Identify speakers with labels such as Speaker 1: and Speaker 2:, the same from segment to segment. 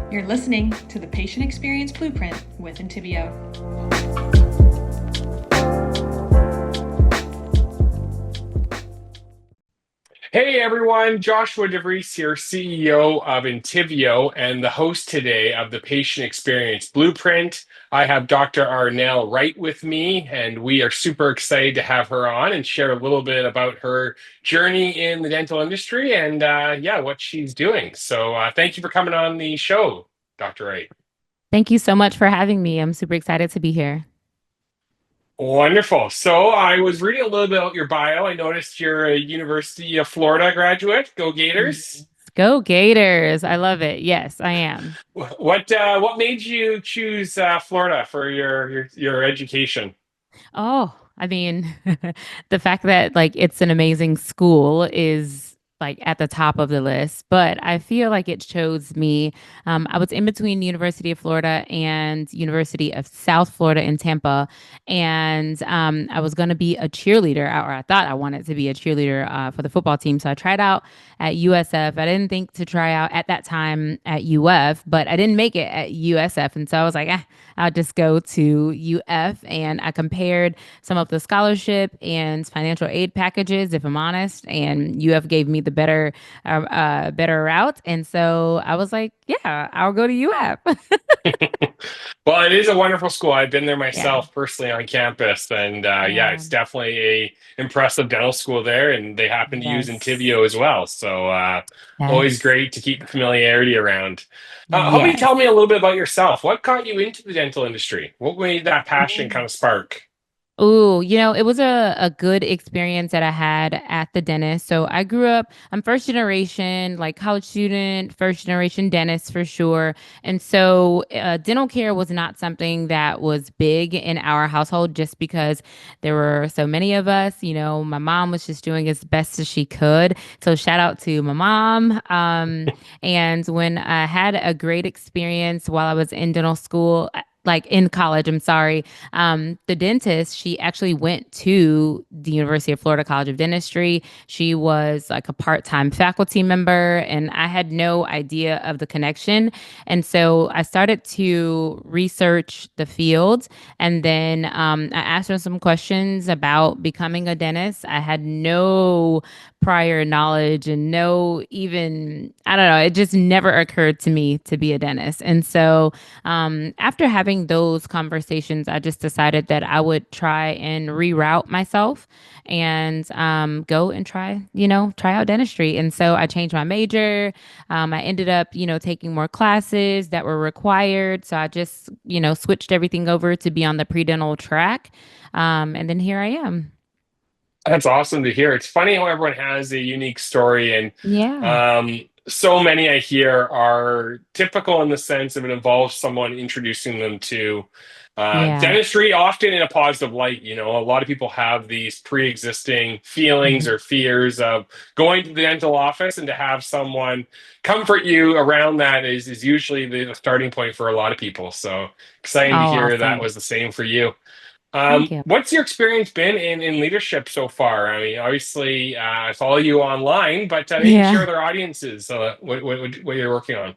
Speaker 1: You're listening to the Patient Experience Blueprint with Intiveo.
Speaker 2: Hey everyone, Joshua DeVries here, CEO of Intiveo and the host today of the Patient Experience Blueprint. I have Dr. ArNelle Wright with me, and we are super excited to have her on and share a little bit about her journey in the dental industry and what she's doing. So thank you for coming on the show, Dr. Wright.
Speaker 3: Thank you so much for having me. I'm super excited to be here.
Speaker 2: Wonderful. So I was reading a little bit about your bio. I noticed you're a University of Florida graduate. Go
Speaker 3: Yes.
Speaker 2: Gators.
Speaker 3: Go Gators. I love it. Yes, I am.
Speaker 2: What made you choose Florida for your education?
Speaker 3: Oh, I mean, the fact that like it's an amazing school is like at the top of the list, but I feel like it chose me. I was in between University of Florida and University of South Florida in Tampa, and I was going to be a cheerleader, or I thought I wanted to be a cheerleader for the football team. So I tried out at USF. I didn't think to try out at that time at UF, but I didn't make it at USF, and so I was like, I'll just go to UF, and I compared some of the scholarship and financial aid packages, if I'm honest, and UF gave me the better route, and so I was like, yeah, I'll go to UF.
Speaker 2: Well, it is a wonderful school. I've been there
Speaker 3: Yeah,
Speaker 2: myself personally on campus, and
Speaker 3: yeah,
Speaker 2: it's definitely a impressive dental school there, and they happen to use
Speaker 3: yes,
Speaker 2: Intiveo as well. So always
Speaker 3: yes,
Speaker 2: great to keep the familiarity around. Help me
Speaker 3: yes.
Speaker 2: tell me a little bit about yourself. What got you into the dental industry? What made that passion kind of spark?
Speaker 3: Oh, it was a good experience that I had at the dentist. So I grew up, I'm first generation, like college student, first generation dentist for sure. And so dental care was not something that was big in our household just because there were so many of us. My mom was just doing as best as she could. So shout out to my mom. And when I had a great experience while I was in dental school, like in college, I'm sorry, the dentist, she actually went to the University of Florida College of Dentistry. She was like a part-time faculty member, and I had no idea of the connection. And so I started to research the field, and then I asked her some questions about becoming a dentist. I had no prior knowledge and no even, I don't know, it just never occurred to me to be a dentist. And so after having those conversations, I just decided that I would try and reroute myself and go and try out dentistry. And so I changed my major. I ended up, taking more classes that were required. So I just, switched everything over to be on the pre-dental track. And then here I am.
Speaker 2: That's awesome to hear. It's funny how everyone has a unique story, and
Speaker 3: Yeah.
Speaker 2: so many I hear are typical in the sense of it involves someone introducing them to
Speaker 3: Yeah.
Speaker 2: dentistry, often in a positive light. You know, a lot of people have these pre-existing feelings
Speaker 3: Mhm.
Speaker 2: or fears of going to the dental office, and to have someone comfort you around that is usually the starting point for a lot of people. So
Speaker 3: Oh,
Speaker 2: exciting to hear that
Speaker 3: awesome.
Speaker 2: was the same for you.
Speaker 3: Thank you.
Speaker 2: What's your experience been in leadership so far? I mean, obviously, I follow you online, but maybe share
Speaker 3: Yeah.
Speaker 2: with our audiences what you're working on.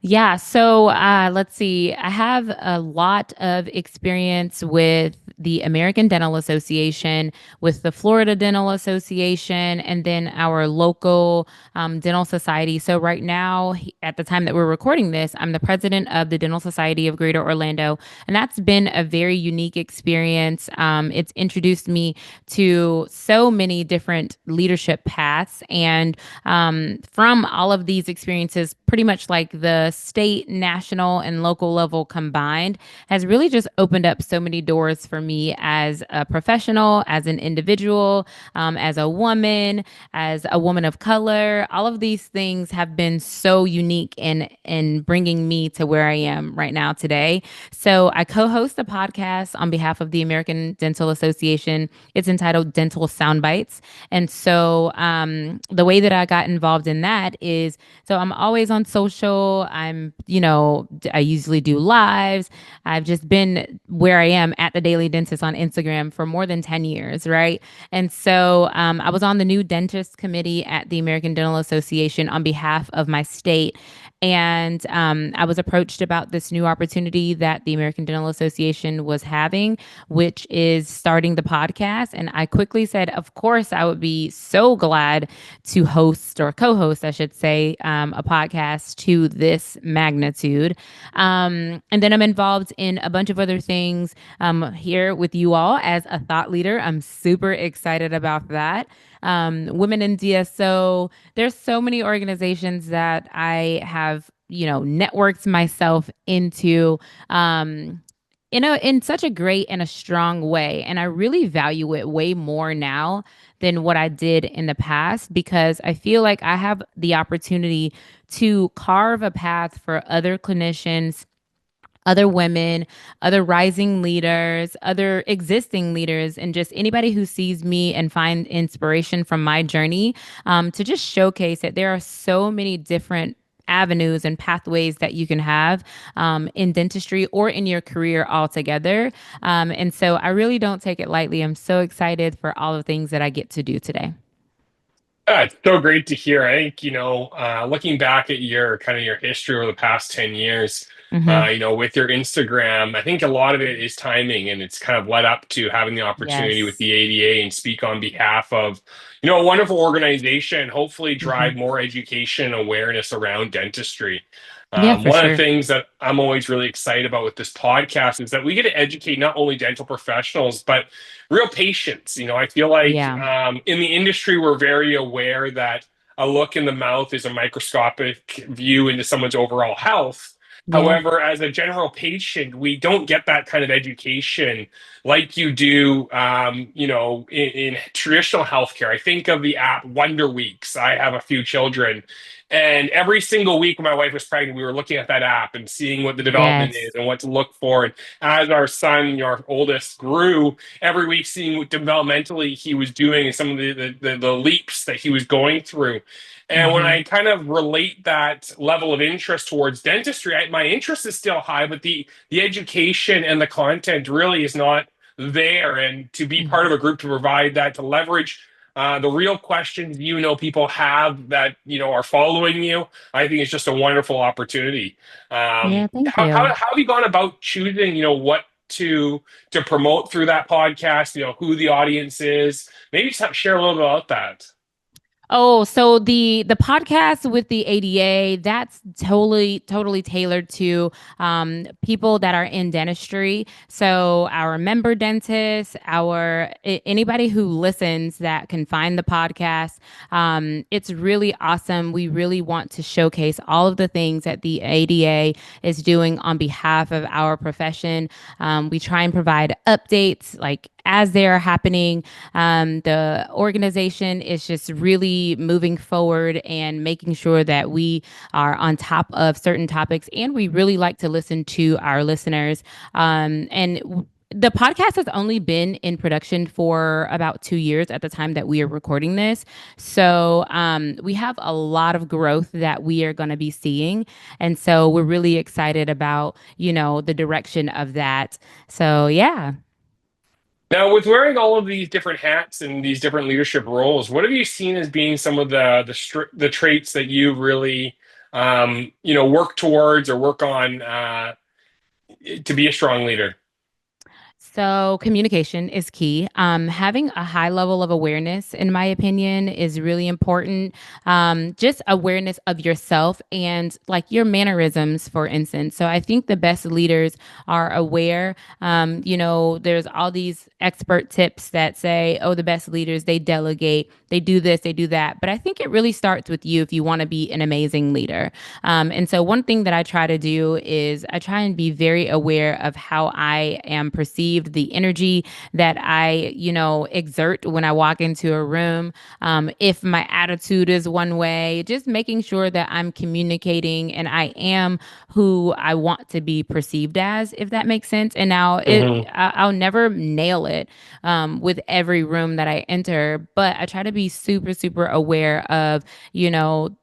Speaker 3: Yeah, so let's see. I have a lot of experience with the American Dental Association, with the Florida Dental Association, and then our local dental society. So, right now, at the time that we're recording this, I'm the president of the Dental Society of Greater Orlando. And that's been a very unique experience. It's introduced me to so many different leadership paths. And from all of these experiences, pretty much like the state, national, and local level combined, has really just opened up so many doors for me as a professional, as an individual, as a woman of color. All of these things have been so unique in bringing me to where I am right now today. So I co-host a podcast on behalf of the American Dental Association. It's entitled Dental Soundbites. And so the way that I got involved in that is so I'm always on social. I usually do lives. I've just been where I am at the Daily Dentist on Instagram for more than 10 years, right? And so I was on the new dentist committee at the American Dental Association on behalf of my state. And I was approached about this new opportunity that the American Dental Association was having, which is starting the podcast. And I quickly said, of course, I would be so glad to host or co host, I should say, a podcast to this magnitude. And then I'm involved in a bunch of other things here with you all as a thought leader. I'm super excited about that. Women in DSO. There's so many organizations that I have, networked myself into. In such a great and a strong way. And I really value it way more now than what I did in the past because I feel like I have the opportunity to carve a path for other clinicians, other women, other rising leaders, other existing leaders, and just anybody who sees me and find inspiration from my journey, to just showcase that there are so many different avenues and pathways that you can have in dentistry or in your career altogether. And so I really don't take it lightly. I'm so excited for all the things that I get to do today.
Speaker 2: It's so great to hear. I think, looking back at your kind of your history over the past 10 years,
Speaker 3: Hmm.
Speaker 2: with your Instagram, I think a lot of it is timing and it's kind of led up to having the opportunity with
Speaker 3: Yes.
Speaker 2: the ADA and speak on behalf of, a wonderful organization, hopefully
Speaker 3: Hmm.
Speaker 2: drive more education awareness around dentistry.
Speaker 3: Yeah, for
Speaker 2: One of the
Speaker 3: sure.
Speaker 2: things that I'm always really excited about with this podcast is that we get to educate not only dental professionals, but real patients. I feel like
Speaker 3: Yeah.
Speaker 2: in the industry, we're very aware that a look in the mouth is a microscopic view into someone's overall health.
Speaker 3: Yeah.
Speaker 2: However, as a general patient, we don't get that kind of education like you do, in traditional healthcare. I think of the app Wonder Weeks. I have a few children, and every single week when my wife was pregnant, we were looking at that app and seeing what the development is
Speaker 3: Yes.
Speaker 2: and what to look for. And as our son, our oldest, grew, every week seeing what developmentally he was doing and some of the leaps that he was going through. And when
Speaker 3: Hmm.
Speaker 2: I kind of relate that level of interest towards dentistry, my interest is still high, but the education and the content really is not there. And to be part of a group to provide that, to leverage the real questions people have that are following you, I think it's just a wonderful opportunity.
Speaker 3: Yeah, thank
Speaker 2: How
Speaker 3: you.
Speaker 2: have you gone about choosing what to promote through that podcast? Who the audience is. Maybe share a little bit about that.
Speaker 3: Oh, so the podcast with the ADA, that's totally tailored to people that are in dentistry. So our member dentists, anybody who listens that can find the podcast. It's really awesome. We really want to showcase all of the things that the ADA is doing on behalf of our profession. We try and provide updates like as they are happening. The organization is just really moving forward and making sure that we are on top of certain topics. And we really like to listen to our listeners. The podcast has only been in production for about 2 years at the time that we are recording this. So we have a lot of growth that we are going to be seeing. And so we're really excited about, the direction of that. So, yeah.
Speaker 2: Now, with wearing all of these different hats and these different leadership roles, what have you seen as being some of the traits that you really work towards or work on to be a strong leader?
Speaker 3: So, communication is key. Having a high level of awareness, in my opinion, is really important. Just awareness of yourself and like your mannerisms, for instance. So, I think the best leaders are aware. There's all these expert tips that say, oh, the best leaders, they delegate, they do this, they do that. But I think it really starts with you if you want to be an amazing leader. And so, one thing that I try to do is I try and be very aware of how I am perceived, the energy that I, exert when I walk into a room. If my attitude is one way, just making sure that I'm communicating and I am who I want to be perceived as, if that makes sense. And now I'll never nail it with every room that I enter, but I try to be super, super aware of,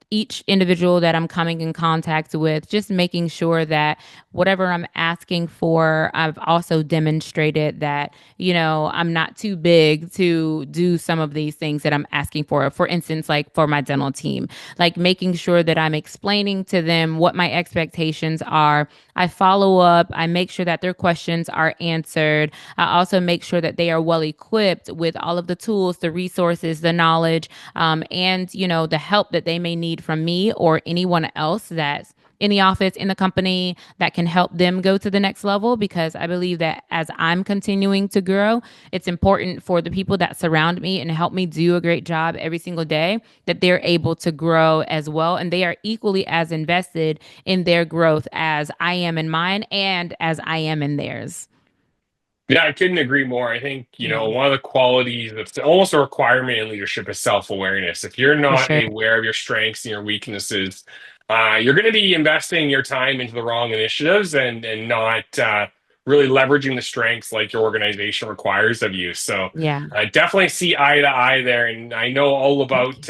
Speaker 3: each individual that I'm coming in contact with, just making sure that whatever I'm asking for, I've also demonstrated that, I'm not too big to do some of these things that I'm asking for. For instance, like for my dental team, like making sure that I'm explaining to them what my expectations are. I follow up, I make sure that their questions are answered. I also make sure that they are well equipped with all of the tools, the resources, the knowledge, and the help that they may need from me or anyone else that's in the office, in the company, that can help them go to the next level. Because I believe that as I'm continuing to grow, it's important for the people that surround me and help me do a great job every single day, that they're able to grow as well. And they are equally as invested in their growth as I am in mine and as I am in theirs.
Speaker 2: Yeah, I couldn't agree more. I think,
Speaker 3: Yeah,
Speaker 2: one of the qualities that's almost a requirement in leadership is self-awareness. If you're
Speaker 3: for
Speaker 2: not
Speaker 3: sure.
Speaker 2: aware of your strengths and your weaknesses, you're going to be investing your time into the wrong initiatives and not really leveraging the strengths like your organization requires of you. So
Speaker 3: Yeah.
Speaker 2: definitely see eye to eye there. And I know all about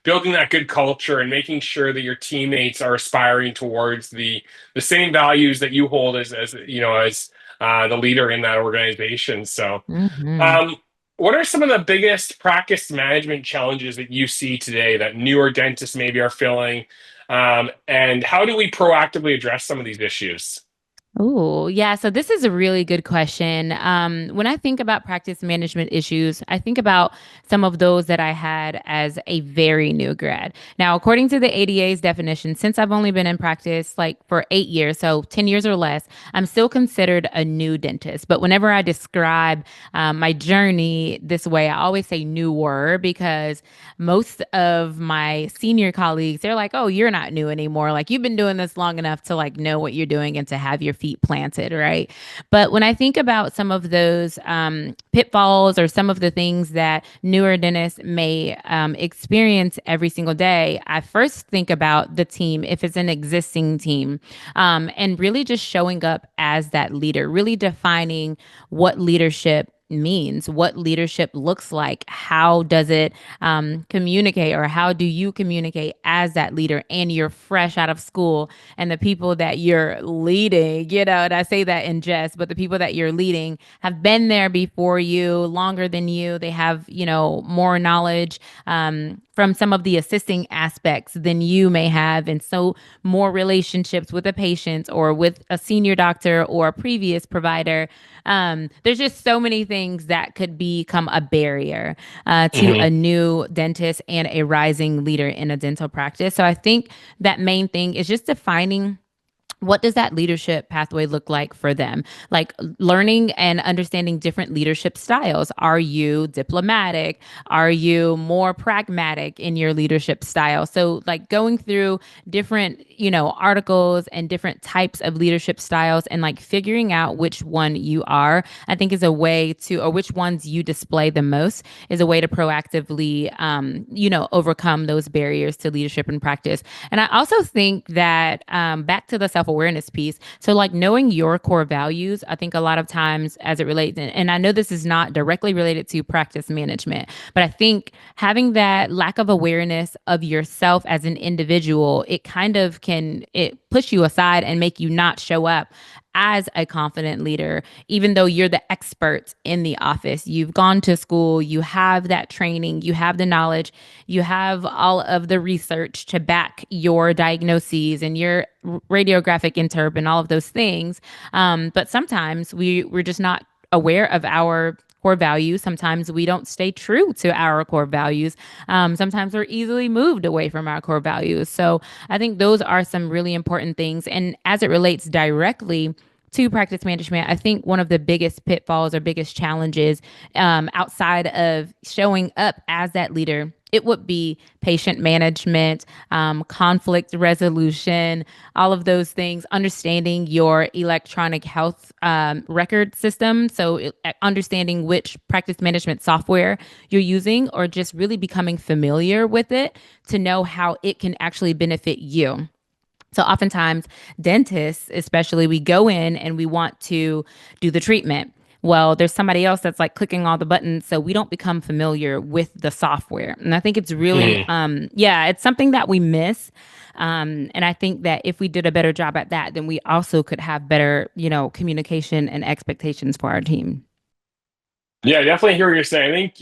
Speaker 2: building that good culture and making sure that your teammates are aspiring towards the same values that you hold as the leader in that organization. So,
Speaker 3: Hmm.
Speaker 2: um, what are some of the biggest practice management challenges that you see today that newer dentists maybe are feeling? And how do we proactively address some of these issues?
Speaker 3: Oh, yeah. So this is a really good question. When I think about practice management issues, I think about some of those that I had as a very new grad. Now, according to the ADA's definition, since I've only been in practice like for 8 years, so 10 years or less, I'm still considered a new dentist. But whenever I describe my journey this way, I always say newer because most of my senior colleagues, they're like, oh, you're not new anymore. Like you've been doing this long enough to like know what you're doing and to have your feet planted, right? But when I think about some of those pitfalls or some of the things that newer dentists may experience every single day, I first think about the team, if it's an existing team, and really just showing up as that leader, really defining what leadership means, what leadership looks like, how does it communicate, or how do you communicate as that leader, and you're fresh out of school, and the people that you're leading, and I say that in jest, but the people that you're leading have been there before you, longer than you. They have, more knowledge from some of the assisting aspects than you may have. And so more relationships with a patient or with a senior doctor or a previous provider. There's just so many things that could become a barrier to
Speaker 2: Mhm.
Speaker 3: a new dentist and a rising leader in a dental practice. So I think that main thing is just defining what does that leadership pathway look like for them, like learning and understanding different leadership styles. Are you diplomatic? Are you more pragmatic in your leadership style? So like going through different articles and different types of leadership styles and like figuring out which one you are, I think is a way to, or which ones you display the most, is a way to proactively overcome those barriers to leadership and practice. And I also think that back to the self awareness piece, so like knowing your core values, I think a lot of times as it relates, and I know this is not directly related to practice management, but I think having that lack of awareness of yourself as an individual, it kind of can it push you aside and make you not show up as a confident leader, even though you're the expert in the office. You've gone to school, you have that training, you have the knowledge, you have all of the research to back your diagnoses and your radiographic interp and all of those things. But sometimes we're just not aware of our core values. Sometimes we don't stay true to our core values. Sometimes we're easily moved away from our core values. So I think those are some really important things. And as it relates directly to practice management, I think one of the biggest pitfalls or biggest challenges outside of showing up as that leader, it would be patient management, conflict resolution, all of those things, understanding your electronic health record system. So, understanding which practice management software you're using, or just really becoming familiar with it to know how it can actually benefit you. So oftentimes dentists, especially, we go in and we want to do the treatment. Well, there's somebody else that's like clicking all the buttons, so we don't become familiar with the software. And I think it's really,
Speaker 2: Mhm.
Speaker 3: yeah, it's something that we miss. And I think that if we did a better job at that, then we also could have better, communication and expectations for our team.
Speaker 2: Yeah, I definitely hear what you're saying. I think,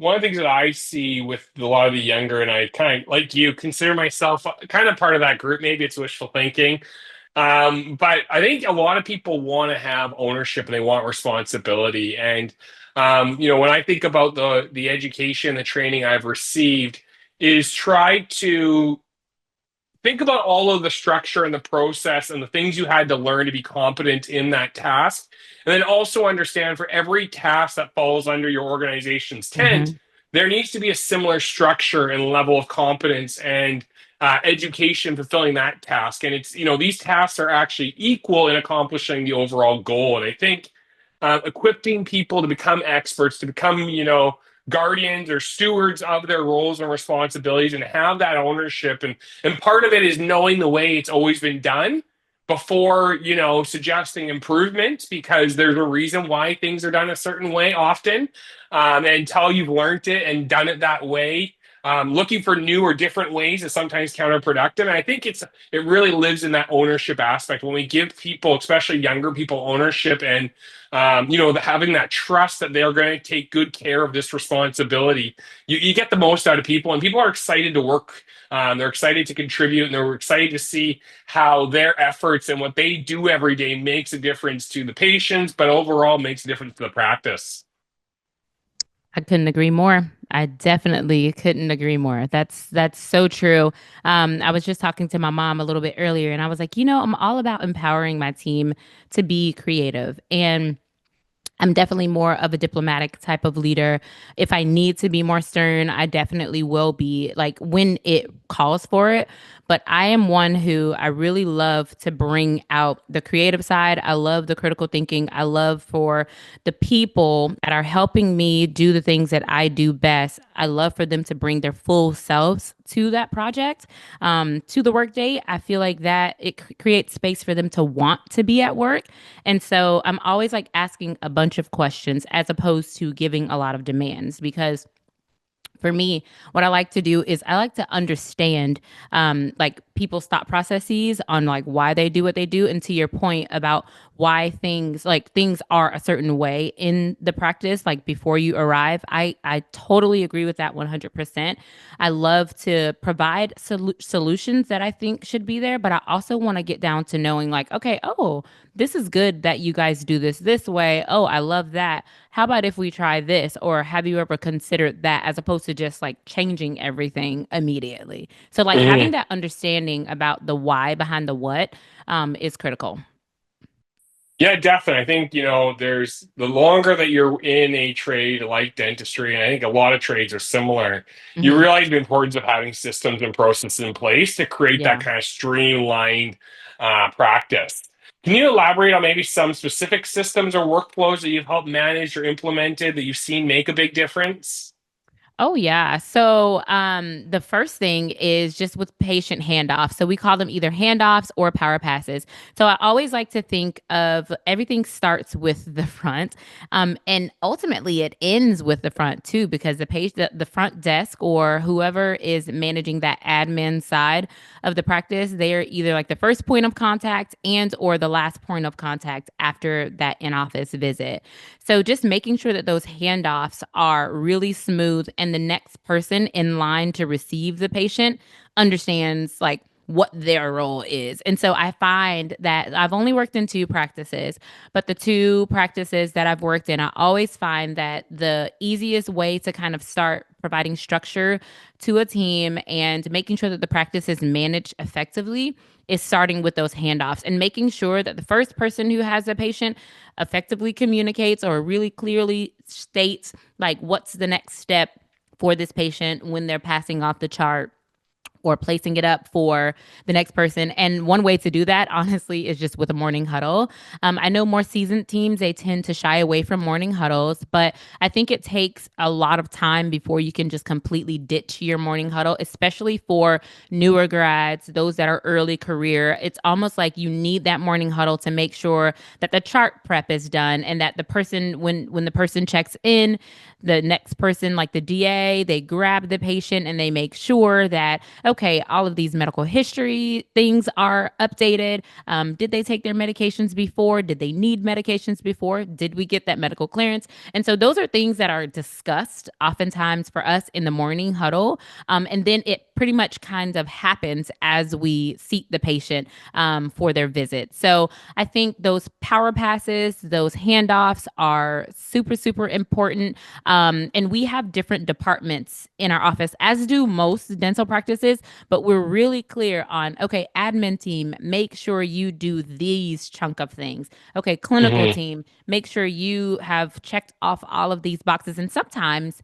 Speaker 2: one of the things that I see with a lot of the younger, and I kind of like you consider myself kind of part of that group. Maybe it's wishful thinking. But I think a lot of people want to have ownership and they want responsibility. And when I think about the education, the training I've received, is try to think about all of the structure and the process and the things you had to learn to be competent in that task. And then also understand for every task that falls under your organization's tent,
Speaker 3: Hmm.
Speaker 2: there needs to be a similar structure and level of competence and education fulfilling that task. And these tasks are actually equal in accomplishing the overall goal. And I think equipping people to become experts, to become, guardians or stewards of their roles and responsibilities and have that ownership and part of it is knowing the way it's always been done before, suggesting improvement because there's a reason why things are done a certain way often. Until you've learned it and done it that way, looking for new or different ways is sometimes counterproductive. And I think it really lives in that ownership aspect when we give people, especially younger people, ownership and having that trust that they're going to take good care of this responsibility. You get the most out of people, and people are excited to work. They're excited to contribute, and they're excited to see how their efforts and what they do every day makes a difference to the patients, but overall makes a difference to the practice.
Speaker 3: I couldn't agree more. I definitely couldn't agree more. That's so true. I was just talking to my mom a little bit earlier, and I was like, I'm all about empowering my team to be creative. And I'm definitely more of a diplomatic type of leader. If I need to be more stern, I definitely will be, like when it calls for it. But I am one who I really love to bring out the creative side. I love the critical thinking. I love for the people that are helping me do the things that I do best. I love for them to bring their full selves to that project, to the workday. I feel like that it creates space for them to want to be at work. And so I'm always like asking a bunch of questions as opposed to giving a lot of demands because for me, what I like to do is I like to understand like people's thought processes on like why they do what they do. And to your point about why things are a certain way in the practice, like before you arrive, I totally agree with that 100%. I love to provide solutions that I think should be there, but I also want to get down to knowing like, okay, oh, this is good that you guys do this way. Oh, I love that. How about if we try this? Or have you ever considered that as opposed to just like changing everything immediately? So, like having
Speaker 2: Mhm.
Speaker 3: that understanding about the why behind the what is critical.
Speaker 2: Yeah, definitely. I think, there's the longer that you're in a trade like dentistry, and I think a lot of trades are similar, you
Speaker 3: Hmm.
Speaker 2: realize the importance of having systems and processes in place to create that
Speaker 3: Yeah.
Speaker 2: kind of streamlined practice. Can you elaborate on maybe some specific systems or workflows that you've helped manage or implemented that you've seen make a big difference?
Speaker 3: Oh yeah. So the first thing is just with patient handoffs. So we call them either handoffs or power passes. So I always like to think of everything starts with the front. And ultimately it ends with the front too, because the front desk or whoever is managing that admin side of the practice, they are either like the first point of contact and or the last point of contact after that in-office visit. So just making sure that those handoffs are really smooth and the next person in line to receive the patient understands like what their role is. And so I find that I've only worked in two practices, but the two practices that I've worked in, I always find that the easiest way to kind of start providing structure to a team and making sure that the practice is managed effectively is starting with those handoffs and making sure that the first person who has a patient effectively communicates or really clearly states like what's the next step for this patient when they're passing off the chart or placing it up for the next person. And one way to do that, honestly, is just with a morning huddle. I know more seasoned teams, they tend to shy away from morning huddles, but I think it takes a lot of time before you can just completely ditch your morning huddle, especially for newer grads, those that are early career. It's almost like you need that morning huddle to make sure that the chart prep is done and that the person, when the person checks in, the next person, like the DA, they grab the patient and they make sure that, okay, all of these medical history things are updated. Did they take their medications before? Did they need medications before? Did we get that medical clearance? And so those are things that are discussed oftentimes for us in the morning huddle. And then it pretty much kind of happens as we seat the patient for their visit. So I think those power passes, those handoffs are super, super important. And we have different departments in our office, as do most dental practices, but we're really clear on, okay, admin team, make sure you do these chunk of things. Okay, clinical
Speaker 2: Hmm.
Speaker 3: team, make sure you have checked off all of these boxes. And sometimes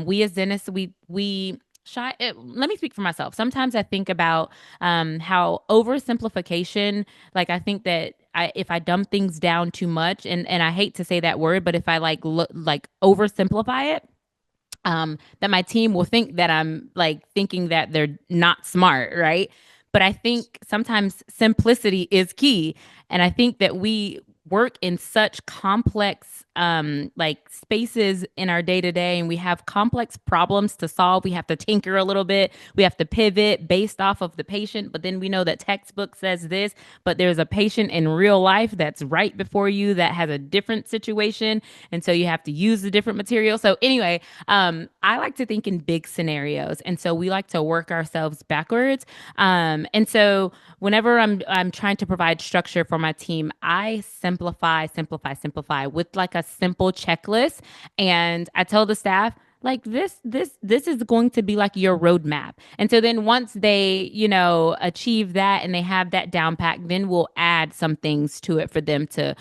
Speaker 3: we as dentists, we shy. Let me speak for myself. Sometimes I think about how oversimplification, like I think that if I dumb things down too much, and I hate to say that word, but if I like oversimplify it, that my team will think that I'm like thinking that they're not smart, right? But I think sometimes simplicity is key. And I think that we work in such complex like spaces in our day to day, and we have complex problems to solve. We have to tinker a little bit. We have to pivot based off of the patient, but then we know that textbook says this, but there's a patient in real life that's right before you that has a different situation, and so you have to use the different material. So anyway, I like to think in big scenarios, and so we like to work ourselves backwards. And so whenever I'm trying to provide structure for my team, I simplify with like a simple checklist, and I tell the staff like this is going to be like your roadmap. And so then once they achieve that and they have that down pack, then we'll add some things to it for them to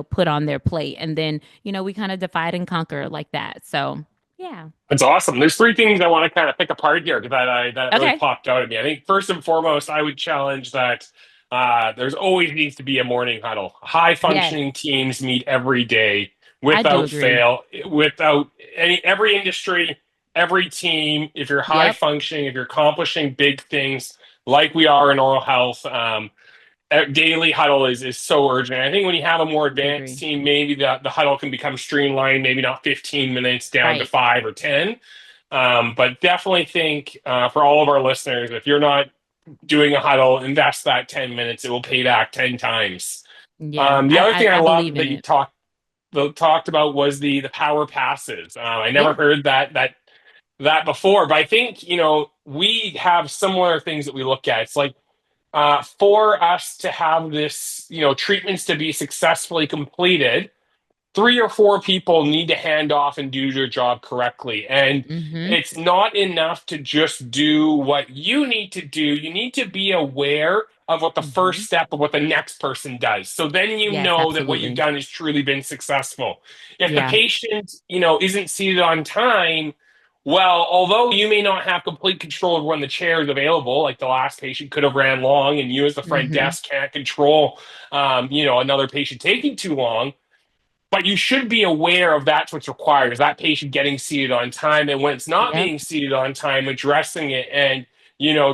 Speaker 3: put on their plate, and then we kind of divide and conquer like that. So yeah.
Speaker 2: That's awesome. There's three things I want to kind of pick apart here because that really
Speaker 3: Okay.
Speaker 2: popped out at me. I think first and foremost, I would challenge that there's always needs to be a morning huddle. High
Speaker 3: Yes,
Speaker 2: functioning teams meet every day
Speaker 3: I do
Speaker 2: without
Speaker 3: agree.
Speaker 2: fail, without every industry, every team. If you're high
Speaker 3: Yep.
Speaker 2: functioning, if you're accomplishing big things like we are in oral health, daily huddle is so urgent. I think when you have a more
Speaker 3: I
Speaker 2: advanced
Speaker 3: agree.
Speaker 2: team, maybe the huddle can become streamlined, maybe not 15 minutes down to
Speaker 3: Right.
Speaker 2: 5 or 10. But definitely think for all of our listeners, if you're not doing a huddle, invest that 10 minutes. It will pay back 10 times.
Speaker 3: Yeah.
Speaker 2: The other thing I
Speaker 3: I
Speaker 2: love
Speaker 3: believe in
Speaker 2: that you
Speaker 3: it.
Speaker 2: talked about was the power passes. I never
Speaker 3: Yeah.
Speaker 2: heard that before, but I think we have similar things that we look at. It's like for us to have this, treatments to be successfully completed, 3 or 4 people need to hand off and do your job correctly. And
Speaker 3: Mm-hmm.
Speaker 2: it's not enough to just do what you need to do. You need to be aware of what the first
Speaker 3: Mm-hmm.
Speaker 2: step of what the next person does. So then you
Speaker 3: Yes,
Speaker 2: know that what you've
Speaker 3: absolutely.
Speaker 2: done has truly been successful. If the
Speaker 3: Yeah.
Speaker 2: patient, isn't seated on time, well, although you may not have complete control of when the chair is available, like the last patient could have ran long, and you as the front
Speaker 3: Mm-hmm.
Speaker 2: desk can't control, another patient taking too long, but you should be aware of that's what's required is that patient getting seated on time, and when it's not
Speaker 3: Yep.
Speaker 2: being seated on time, addressing it and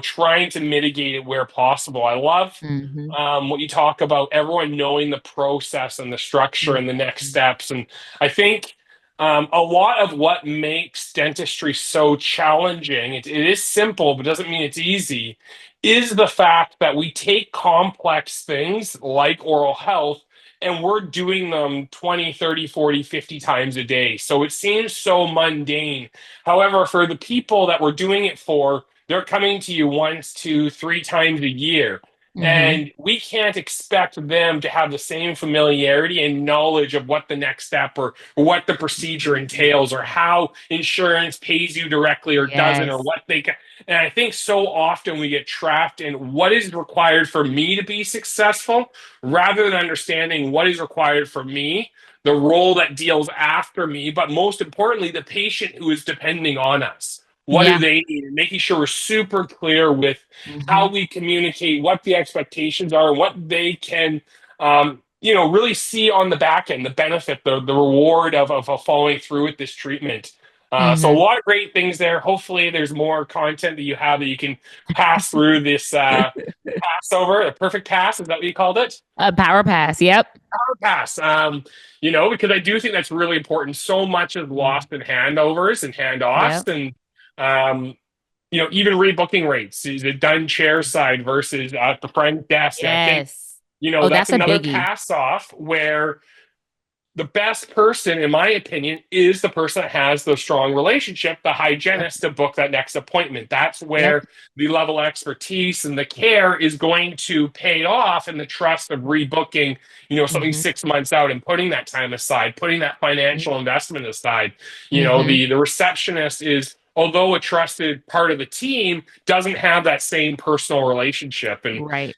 Speaker 2: trying to mitigate it where possible. I love
Speaker 3: Mm-hmm.
Speaker 2: what you talk about, everyone knowing the process and the structure and the next
Speaker 3: Mm-hmm.
Speaker 2: steps. And I think a lot of what makes dentistry so challenging, it is simple but doesn't mean it's easy, is the fact that we take complex things like oral health and we're doing them 20, 30, 40, 50 times a day. So it seems so mundane. However, for the people that we're doing it for, they're coming to you once, two, 3 times a year.
Speaker 3: Mm-hmm.
Speaker 2: And we can't expect them to have the same familiarity and knowledge of what the next step or what the procedure entails or how insurance pays you directly or doesn't or
Speaker 3: Yes.
Speaker 2: what they can. And I think so often we get trapped in what is required for me to be successful rather than understanding what is required for me, the role that deals after me, but most importantly, the patient who is depending on us. What do
Speaker 3: Yeah.
Speaker 2: they need? And making sure we're super clear with how
Speaker 3: Hmm.
Speaker 2: we communicate, what the expectations are, and what they can, really see on the back end, the benefit, the reward of following through with this treatment. So a
Speaker 3: Hmm.
Speaker 2: lot of great things there. Hopefully, there's more content that you have that you can pass through this Passover, a perfect pass. Is that what you called it?
Speaker 3: A power pass. Yep.
Speaker 2: Power pass. Because I do think that's really important. So much is
Speaker 3: Mm.
Speaker 2: lost in handovers and handoffs,
Speaker 3: Yep.
Speaker 2: and um, even rebooking rates, the done chair side versus at the front desk. And I think,
Speaker 3: Yes. Oh,
Speaker 2: that's
Speaker 3: that's a
Speaker 2: another
Speaker 3: biggie.
Speaker 2: pass off where the best person, in my opinion, is the person that has the strong relationship, the
Speaker 3: Yep.
Speaker 2: hygienist, to book that next appointment. That's
Speaker 3: Yep.
Speaker 2: where the level of expertise and the care is going to pay off, and the trust of rebooking, something
Speaker 3: Hmm.
Speaker 2: 6 months out and putting that time aside, putting that financial investment aside.
Speaker 3: Hmm.
Speaker 2: The receptionist is, although a trusted part of the team, doesn't have that same personal relationship. And
Speaker 3: Right.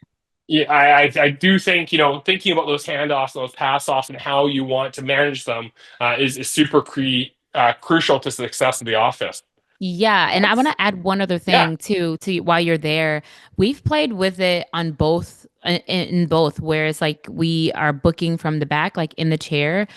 Speaker 2: yeah, I do think, thinking about those handoffs, those pass offs, and how you want to manage them is super crucial to success of the office.
Speaker 3: Yeah, and I want
Speaker 2: What's
Speaker 3: to add one other
Speaker 2: Yeah.
Speaker 3: thing too to while you're there. We've played with it on both in both where it's like we are booking from the back like in the chair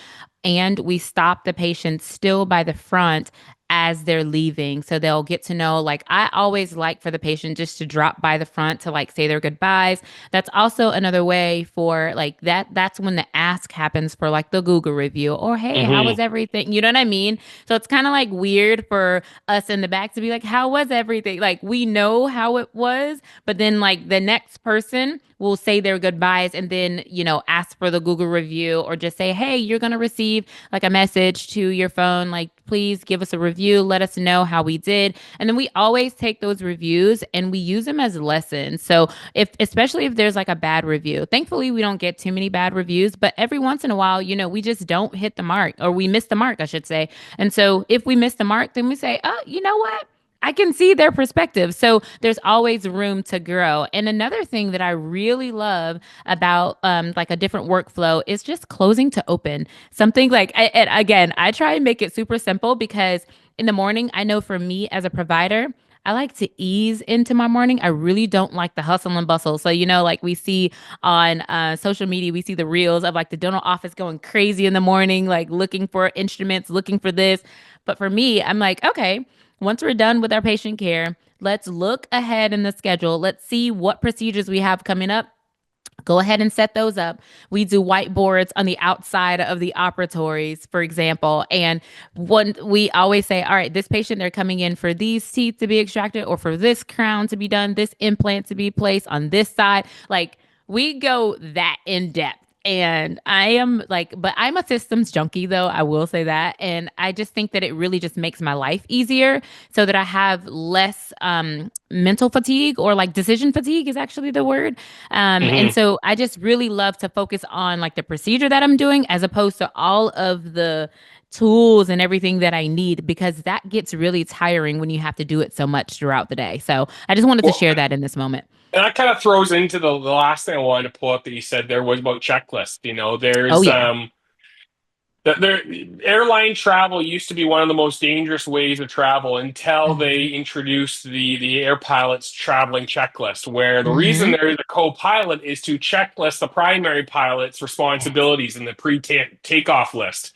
Speaker 3: and we stop the patient still by the front as they're leaving. So they'll get to know, like, I always like for the patient just to drop by the front to like say their goodbyes. That's also another way for like that's when the ask happens for like the Google review or hey, how
Speaker 2: Hmm.
Speaker 3: was everything? You know what I mean? So it's kind of like weird for us in the back to be like, how was everything? Like we know how it was, but then like the next person will say their goodbyes and then, ask for the Google review or just say, hey, you're going to receive like a message to your phone, like, please give us a review, let us know how we did. And then we always take those reviews and we use them as lessons. So especially if there's like a bad review, thankfully we don't get too many bad reviews, but every once in a while, we just don't hit the mark or we miss the mark, I should say. And so if we miss the mark, then we say, oh, you know what? I can see their perspective. So there's always room to grow. And another thing that I really love about like a different workflow is just closing to open. Something like, and again, I try and make it super simple because in the morning, I know for me as a provider, I like to ease into my morning. I really don't like the hustle and bustle. So, like we see on social media, we see the reels of like the dental office going crazy in the morning, like looking for instruments, looking for this. But for me, I'm like, okay, once we're done with our patient care, let's look ahead in the schedule. Let's see what procedures we have coming up. Go ahead and set those up. We do whiteboards on the outside of the operatories, for example. And we always say, all right, this patient, they're coming in for these teeth to be extracted or for this crown to be done, this implant to be placed on this side. Like we go that in depth. And I am like, but I'm a systems junkie though, I will say that. And I just think that it really just makes my life easier so that I have less mental fatigue or like decision fatigue is actually the word. And
Speaker 2: Hmm.
Speaker 3: so I just really love to focus on like the procedure that I'm doing as opposed to all of the tools and everything that I need because that gets really tiring when you have to do it so much throughout the day. So I just wanted to
Speaker 2: Well,
Speaker 3: share that in this moment.
Speaker 2: and that kind of throws into the last thing I wanted to pull up that you said there was about checklists.
Speaker 3: Oh,
Speaker 2: There's
Speaker 3: yeah.
Speaker 2: there airline travel used to be one of the most dangerous ways of travel until they
Speaker 3: Hmm.
Speaker 2: introduced the air pilot's traveling checklist, where the reason
Speaker 3: Hmm.
Speaker 2: there is a co-pilot is to checklist the primary pilot's
Speaker 3: Yes.
Speaker 2: responsibilities in the pre-takeoff list.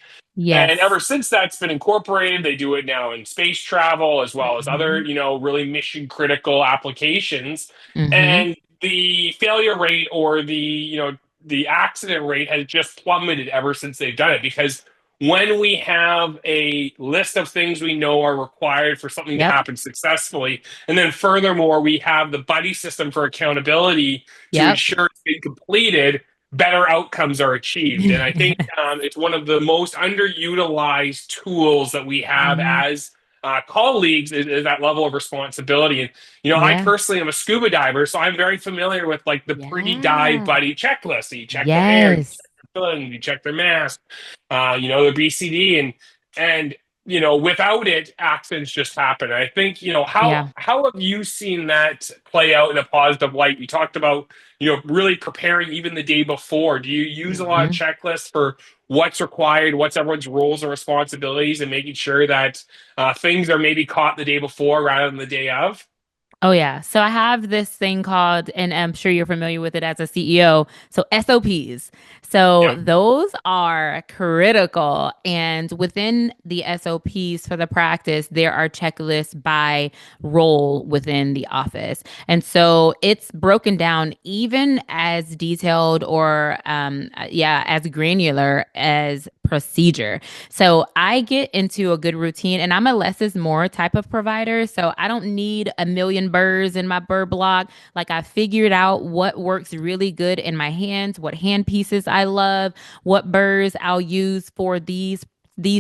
Speaker 2: And
Speaker 3: Yes.
Speaker 2: ever since that's been incorporated, they do it now in space travel as well as other,
Speaker 3: Hmm.
Speaker 2: really mission critical applications.
Speaker 3: Hmm.
Speaker 2: And the failure rate or the accident rate has just plummeted ever since they've done it, because when we have a list of things we know are required for something to
Speaker 3: Yep.
Speaker 2: happen successfully, and then furthermore we have the buddy system for accountability to
Speaker 3: Yep.
Speaker 2: ensure it's being completed, better outcomes are achieved. And I think it's one of the most underutilized tools that we have
Speaker 3: Hmm.
Speaker 2: as colleagues is that level of responsibility. And I
Speaker 3: Yeah.
Speaker 2: personally am a scuba diver, so I'm very familiar with like the pre-dive
Speaker 3: Yeah.
Speaker 2: buddy checklist. So you check their hair, you
Speaker 3: Yes.
Speaker 2: check their fin, you check their mask, their BCD, and without it, accidents just happen. I think, how
Speaker 3: Yeah.
Speaker 2: how have you seen that play out in a positive light? You talked about, really preparing even the day before. Do you use a lot of
Speaker 3: Mhm.
Speaker 2: checklists for what's required, what's everyone's roles and responsibilities, and making sure that things are maybe caught the day before rather than the day of?
Speaker 3: Oh yeah. So I have this thing called, and I'm sure you're familiar with it as a CEO. So SOPs. So
Speaker 2: Yeah.
Speaker 3: those are critical. And within the SOPs for the practice, there are checklists by role within the office. And so it's broken down even as detailed or yeah, as granular as procedure. So I get into a good routine, and I'm a less is more type of provider. So I don't need a million burrs in my burr block. Like I figured out what works really good in my hands, what hand pieces I love, what burrs I'll use for these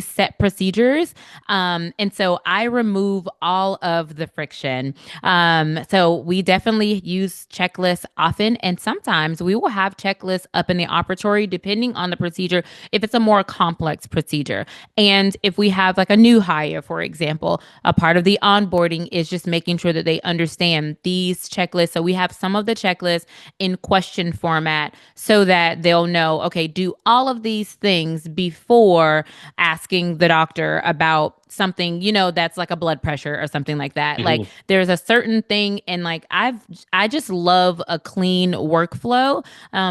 Speaker 3: set procedures. And so I remove all of the friction. So we definitely use checklists often. And sometimes we will have checklists up in the operatory, depending on the procedure, if it's a more complex procedure. And if we have like a new hire, for example, a part of the onboarding is just making sure that they understand these checklists. So we have some of the checklists in question format so that they'll know, okay, do all of these things before asking the doctor about something, that's like a blood pressure or something like that. Like
Speaker 2: Mhm.
Speaker 3: there's a certain thing, and like I just love a clean workflow,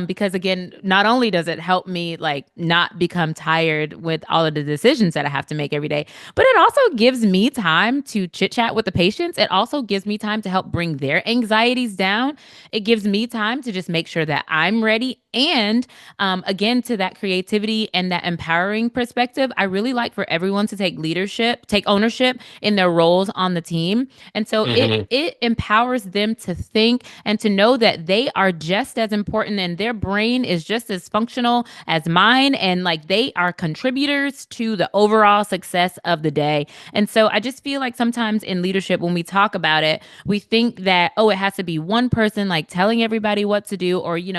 Speaker 3: because again, not only does it help me like not become tired with all of the decisions that I have to make every day, but it also gives me time to chit chat with the patients. It also gives me time to help bring their anxieties down. It gives me time to just make sure that I'm ready. And again, to that creativity and that empowering perspective, I really like for everyone to take leadership, take ownership in their roles on the team. And so it
Speaker 2: Mhm.
Speaker 3: it empowers them to think and to know that they are just as important and their brain is just as functional as mine, and like they are contributors to the overall success of the day. And so I just feel like sometimes in leadership when we talk about it, we think that, oh, it has to be one person like telling everybody what to do, or you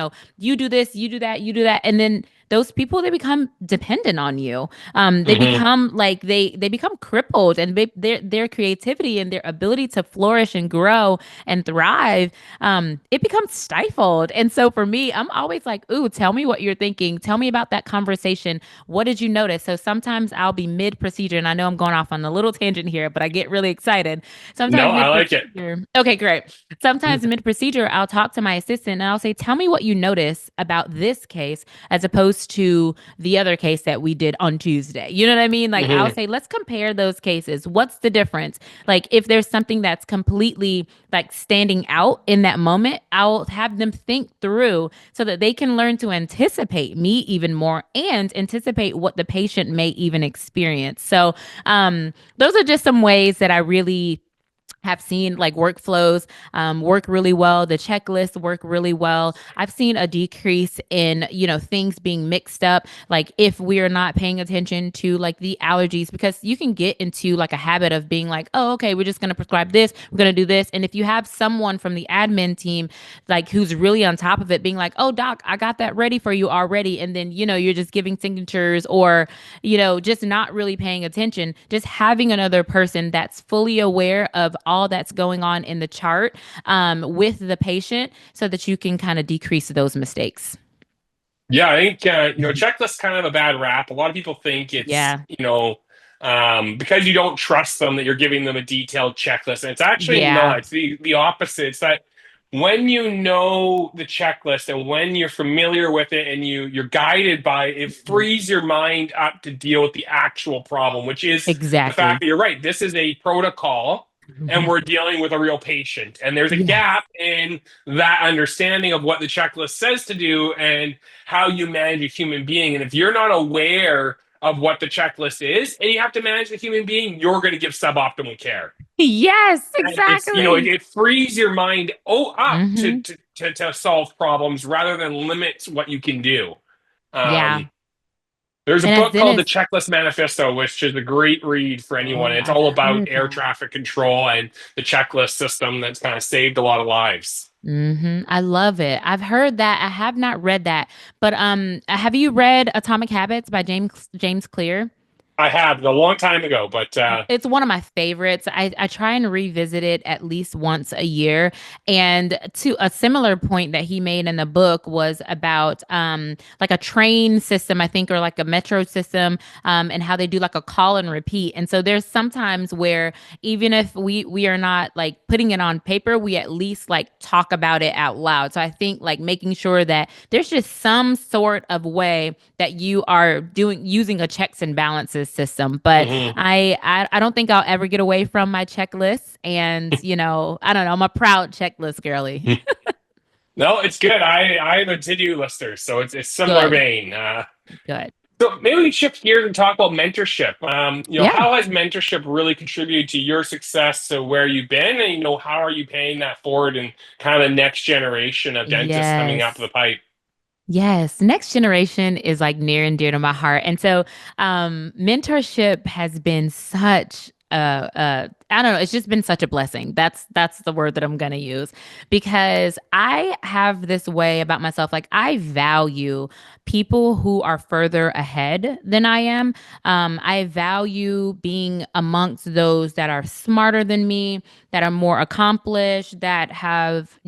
Speaker 3: do this, you do that, you do that, and then those people, they become dependent on you. They
Speaker 2: Mhm.
Speaker 3: become like they become crippled, and their creativity and their ability to flourish and grow and thrive, it becomes stifled. And so for me, I'm always like, ooh, tell me what you're thinking, tell me about that conversation, what did you notice? So sometimes I'll be mid procedure, and I know I'm going off on a little tangent here, but I get really excited.
Speaker 2: No,
Speaker 3: Sometimes
Speaker 2: I
Speaker 3: mid
Speaker 2: like it.
Speaker 3: procedure, okay, great. Sometimes mid procedure, I'll talk to my assistant and I'll say, tell me what you notice about this case as opposed to the other case that we did on Tuesday. You know what I mean? Like I'll
Speaker 2: Mhm.
Speaker 3: say, let's compare those cases. What's the difference? Like if there's something that's completely like standing out in that moment, I'll have them think through so that they can learn to anticipate me even more and anticipate what the patient may even experience. So those are just some ways that I really have seen like workflows work really well. The checklists work really well. I've seen a decrease in, things being mixed up. Like if we're not paying attention to like the allergies, because you can get into like a habit of being like, oh, okay, we're just going to prescribe this. We're going to do this. And if you have someone from the admin team, like who's really on top of it, being like, oh, doc, I got that ready for you already. And then, you're just giving signatures or, just not really paying attention, just having another person that's fully aware of all that's going on in the chart with the patient so that you can kind of decrease those mistakes.
Speaker 2: Yeah, I think checklists kind of a bad rap. A lot of people think it's
Speaker 3: Yeah.
Speaker 2: because you don't trust them that you're giving them a detailed checklist, and it's actually
Speaker 3: Yeah.
Speaker 2: not. It's the opposite. It's that when you know the checklist and when you're familiar with it and you're guided by it, it
Speaker 3: Mhm.
Speaker 2: frees your mind up to deal with the actual problem, which is the fact
Speaker 3: Exactly.
Speaker 2: that you're right. This is a protocol. And
Speaker 3: Mhm.
Speaker 2: we're dealing with a real patient. And there's a
Speaker 3: Yeah.
Speaker 2: gap in that understanding of what the checklist says to do and how you manage a human being. And if you're not aware of what the checklist is and you have to manage the human being, you're going to give suboptimal care.
Speaker 3: Yes,
Speaker 2: And it,
Speaker 3: exactly.
Speaker 2: it frees your mind up to,
Speaker 3: Hmm.
Speaker 2: to, to, to solve problems rather than limits what you can do.
Speaker 3: Yeah.
Speaker 2: Um, there's a
Speaker 3: And as
Speaker 2: book called The
Speaker 3: dentists,
Speaker 2: Checklist Manifesto, which is a great read for anyone.
Speaker 3: oh,
Speaker 2: It's
Speaker 3: I've
Speaker 2: all about
Speaker 3: heard
Speaker 2: air
Speaker 3: that.
Speaker 2: traffic control and the checklist system that's kind of saved a lot of lives.
Speaker 3: I love it. I've heard that. I have not read that. But have you read Atomic Habits by James Clear?
Speaker 2: I have a long time ago, but
Speaker 3: It's one of my favorites. I try and revisit it at least once a year. And to a similar point that he made in the book was about like a train system, I think, or like a metro system, and how they do like a call and repeat. And so there's sometimes where even if we are not like putting it on paper, we at least like talk about it out loud. So I think like making sure that there's just some sort of way that you are doing using a checks and balances system. But
Speaker 2: mhm.
Speaker 3: I don't think I'll ever get away from my checklists. And, I don't know, I'm a proud checklist girly.
Speaker 2: No, it's good. I'm a to-do lister, so it's similar
Speaker 3: Good,
Speaker 2: vein.
Speaker 3: good.
Speaker 2: So maybe we shift gears and talk about mentorship.
Speaker 3: Yeah.
Speaker 2: How has mentorship really contributed to your success to where you've been, and how are you paying that forward in kind of the next generation of dentists coming up
Speaker 3: Yes.
Speaker 2: the pipe?
Speaker 3: Yes, next generation is like near and dear to my heart. And so mentorship has been such I don't know, it's just been such a blessing. That's the word that I'm going to use because I have this way about myself like I value people who are further ahead than I am. I value being amongst those that are smarter than me, that are more accomplished, that have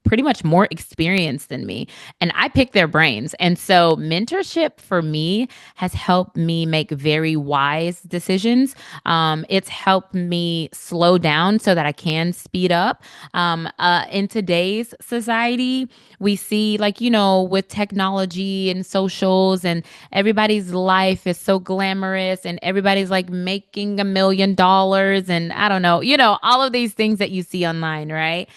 Speaker 3: pretty much more experience than me, and I pick their brains. And so mentorship for me has helped me make very wise decisions. It's helped me slow down so that I can speed up. In today's society, we see like, with technology and socials and everybody's life is so glamorous and everybody's like making $1 million and I don't know, all of these things that you see online, right?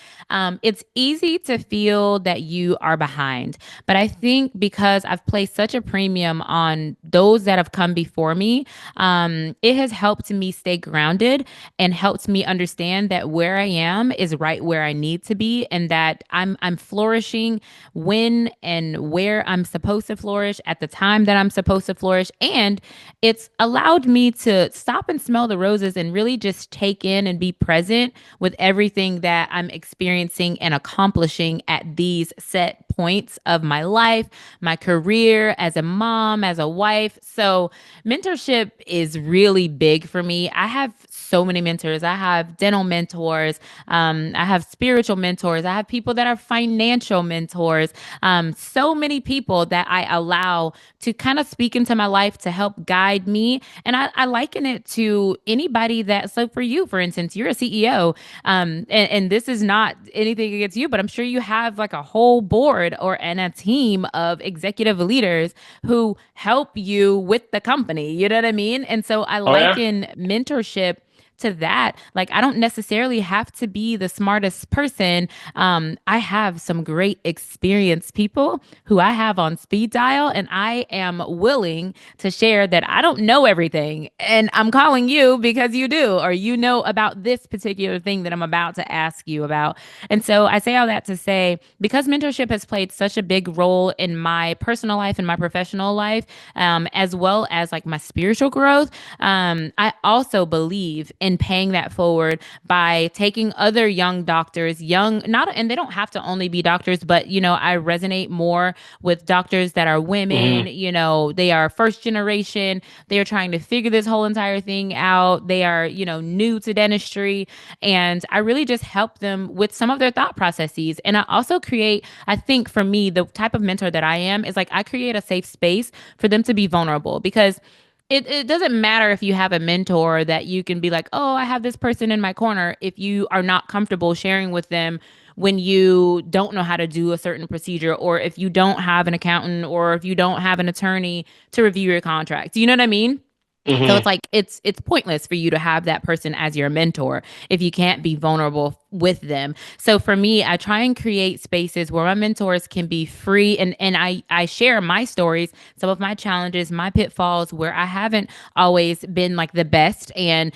Speaker 3: It's easy to feel that you are behind. But I think because I've placed such a premium on those that have come before me, it has helped me stay grounded and helped me understand that where I am is right where I need to be and that I'm flourishing when and where I'm supposed to flourish at the time that I'm supposed to flourish. And it's allowed me to stop and smell the roses and really just take in and be present with everything that I'm experiencing and accomplishing at these set points of my life, my career, as a mom, as a wife. So, mentorship is really big for me. I have so many mentors. I have dental mentors. I have spiritual mentors. I have people that are financial mentors. So many people that I allow to kind of speak into my life to help guide me. And I liken it to anybody that, so for you, for instance, you're a CEO, and this is not anything against you, but I'm sure you have like a whole board or and a team of executive leaders who help you with the company. You know what I mean? And so I
Speaker 2: Oh yeah.
Speaker 3: liken mentorship to that. Like, I don't necessarily have to be the smartest person. I have some great experienced people who I have on speed dial, and I am willing to share that I don't know everything. And I'm calling you because you do, or you know about this particular thing that I'm about to ask you about. And so I say all that to say, because mentorship has played such a big role in my personal life and my professional life, as well as like my spiritual growth, I also believe in paying that forward by taking other young doctors, and they don't have to only be doctors, but I resonate more with doctors that are women.
Speaker 2: Hmm.
Speaker 3: They are first generation. They are trying to figure this whole entire thing out. They are, new to dentistry. And I really just help them with some of their thought processes. And I also create, I think for me, the type of mentor that I am is like I create a safe space for them to be vulnerable because it doesn't matter if you have a mentor that you can be like, oh, I have this person in my corner. If you are not comfortable sharing with them when you don't know how to do a certain procedure, or if you don't have an accountant, or if you don't have an attorney to review your contract. Do you know what I mean? So it's
Speaker 2: Hmm.
Speaker 3: like it's pointless for you to have that person as your mentor if you can't be vulnerable with them. So for me, I try and create spaces where my mentors can be free, and I share my stories, some of my challenges, my pitfalls where I haven't always been like the best. And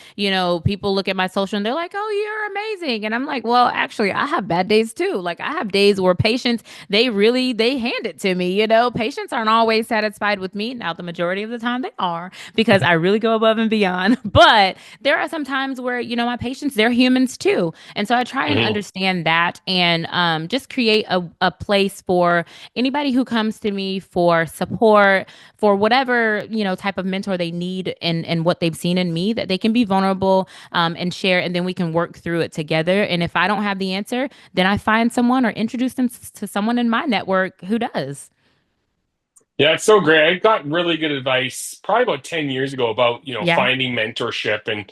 Speaker 3: people look at my social and they're like, "Oh, you're amazing." And I'm like, "Well, actually, I have bad days too. Like I have days where patients they hand it to me, Patients aren't always satisfied with me. Now the majority of the time they are because I really go above and beyond. But there are some times where, my patients, they're humans too. And so I try and
Speaker 2: Mhm.
Speaker 3: understand that and just create a place for anybody who comes to me for support, for whatever, type of mentor they need and what they've seen in me, that they can be vulnerable and share, and then we can work through it together. And if I don't have the answer, then I find someone or introduce them to someone in my network who does.
Speaker 2: Yeah, it's so great. I got really good advice probably about 10 years ago about,
Speaker 3: Yeah.
Speaker 2: finding mentorship and,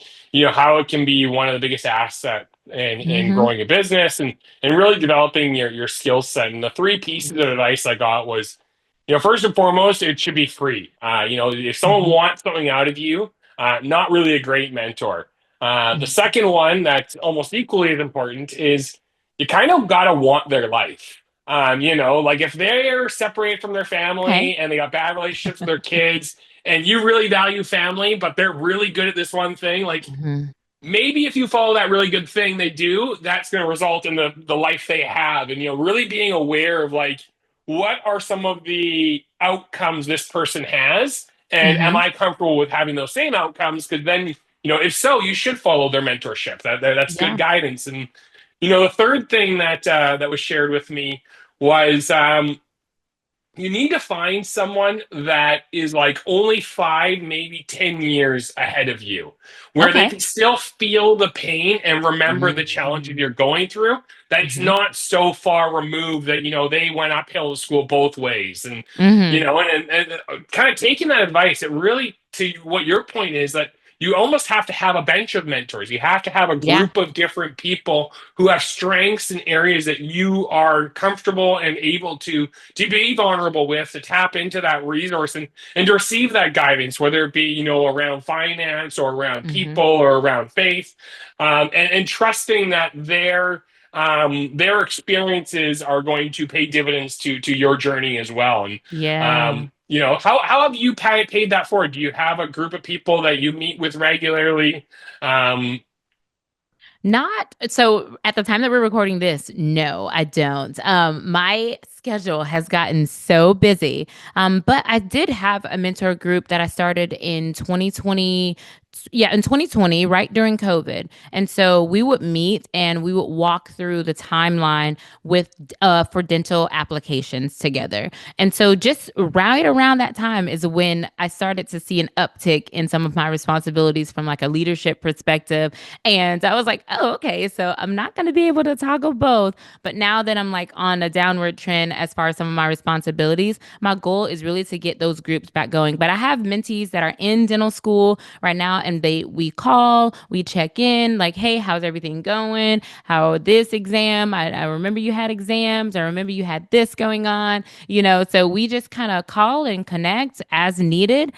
Speaker 2: how it can be one of the biggest asset in
Speaker 3: Mm-hmm.
Speaker 2: growing a business and really developing your skill set. And the three pieces of advice I got was, first and foremost, it should be free. If someone
Speaker 3: Mm-hmm.
Speaker 2: wants something out of you, not really a great mentor. The
Speaker 3: Mm-hmm.
Speaker 2: second one that's almost equally as important is you kind of got to want their life. Like if they're separated from their
Speaker 3: Okay.
Speaker 2: family and they got bad relationships with their kids, and you really value family, but they're really good at this one thing, like
Speaker 3: Mm-hmm.
Speaker 2: maybe if you follow that really good thing they do, that's going to result in the life they have. And really being aware of like what are some of the outcomes this person has, and am
Speaker 3: Mm-hmm.
Speaker 2: I comfortable with having those same outcomes? Because then, if so, you should follow their mentorship. That's good
Speaker 3: Yeah.
Speaker 2: guidance. And the third thing that was shared with me was, you need to find someone that is like only 5, maybe 10 years ahead of you, where they
Speaker 3: Okay.
Speaker 2: can still feel the pain and remember the challenges
Speaker 3: Mm-hmm.
Speaker 2: you're going through. That's
Speaker 3: Mm-hmm.
Speaker 2: not so far removed that, they went uphill to school both ways. And,
Speaker 3: Mm-hmm.
Speaker 2: kind of taking that advice, it really, to what your point is, that you almost have to have a bench of mentors. You have to have a
Speaker 3: Yeah.
Speaker 2: group of different people who have strengths in areas that you are comfortable and able to be vulnerable with, to tap into that resource and to receive that guidance, whether it be, around finance or around
Speaker 3: Mm-hmm.
Speaker 2: people or around faith, and trusting that their experiences are going to pay dividends to your journey as well. And
Speaker 3: Yeah.
Speaker 2: how have you paid that forward? Do you have a group of people that you meet with regularly? Um,
Speaker 3: Not so at the time that we're recording this, no, I don't. My schedule has gotten so busy. But I did have a mentor group that I started in 2020. Yeah, in 2020, right during COVID. And so we would meet and we would walk through the timeline with for dental applications together. And so just right around that time is when I started to see an uptick in some of my responsibilities from like a leadership perspective, and I was like, oh, okay. So I'm not going to be able to toggle both. But now that I'm like on a downward trend as far as some of my responsibilities, my goal is really to get those groups back going. But I have mentees that are in dental school right now, and we call, we check in, like, hey, how's everything going? How this exam? I remember you had exams. I remember you had this going on, so we just kind of call and connect as needed.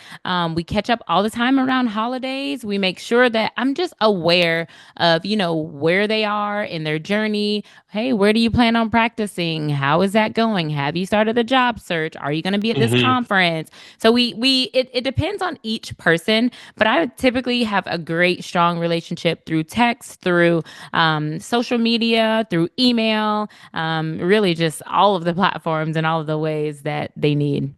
Speaker 3: We catch up all the time around holidays. We make sure that I'm just aware of, where they are in their journey. Hey, where do you plan on practicing? How is that going? Have you started the job search? Are you going to be at this
Speaker 2: mhm.
Speaker 3: conference? So it depends on each person, but I would typically have a great, strong relationship through text, through social media, through email, really just all of the platforms and all of the ways that they need.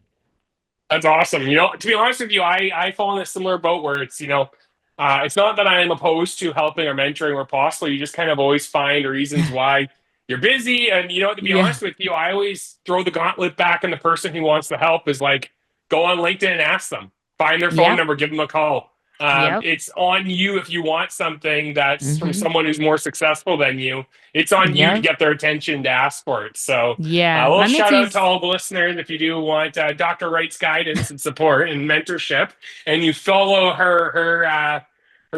Speaker 2: That's awesome. To be honest with you, I fall in a similar boat where it's not that I am opposed to helping or mentoring where possible. You just kind of always find reasons why you're busy. And to be
Speaker 3: Yeah.
Speaker 2: honest with you, I always throw the gauntlet back on the person who wants the help. Is like, go on LinkedIn and ask them, find their phone
Speaker 3: Yep.
Speaker 2: number, give them a call.
Speaker 3: Yep.
Speaker 2: It's on you if you want something that's from
Speaker 3: Hmm.
Speaker 2: someone who's more successful than you. It's on you to
Speaker 3: Yep.
Speaker 2: get their attention to ask for it. So, a
Speaker 3: Yeah.
Speaker 2: little
Speaker 3: My
Speaker 2: shout out to
Speaker 3: mentees.
Speaker 2: all the listeners if you do want Dr. Wright's guidance and support and mentorship, and you follow her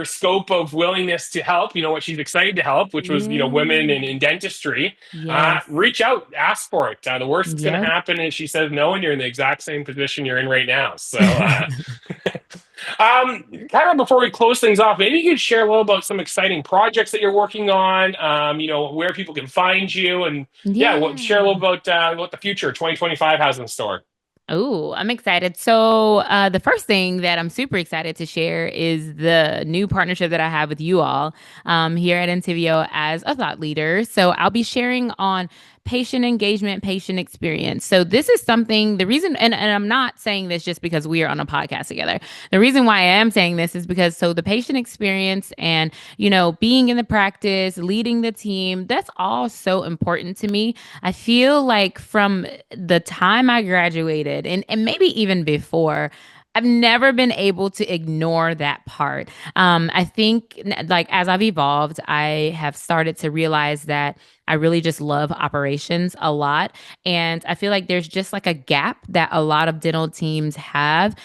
Speaker 2: scope of willingness to help. What she's excited to help, which was women
Speaker 3: Yeah.
Speaker 2: in dentistry.
Speaker 3: Yes.
Speaker 2: Reach out, ask for it. The worst that's going to
Speaker 3: Yep.
Speaker 2: happen is she says no, and you're in the exact same position you're in right now. So, kind of before we close things off, maybe you could share a little about some exciting projects that you're working on. Where people can find you, and yeah, share a little
Speaker 3: Yeah.
Speaker 2: about what the future 2025 has in store.
Speaker 3: Oh, I'm excited. So, the first thing that I'm super excited to share is the new partnership that I have with you all here at Intiveo as a thought leader. So, I'll be sharing on patient engagement, patient experience. So this is something, the reason, and I'm not saying this just because we are on a podcast together. The reason why I am saying this is because so the patient experience and, being in the practice, leading the team, that's all so important to me. I feel like from the time I graduated and maybe even before, I've never been able to ignore that part. I think, like, as I've evolved, I have started to realize that I really just love operations a lot. And I feel like there's just like a gap that a lot of dental teams have.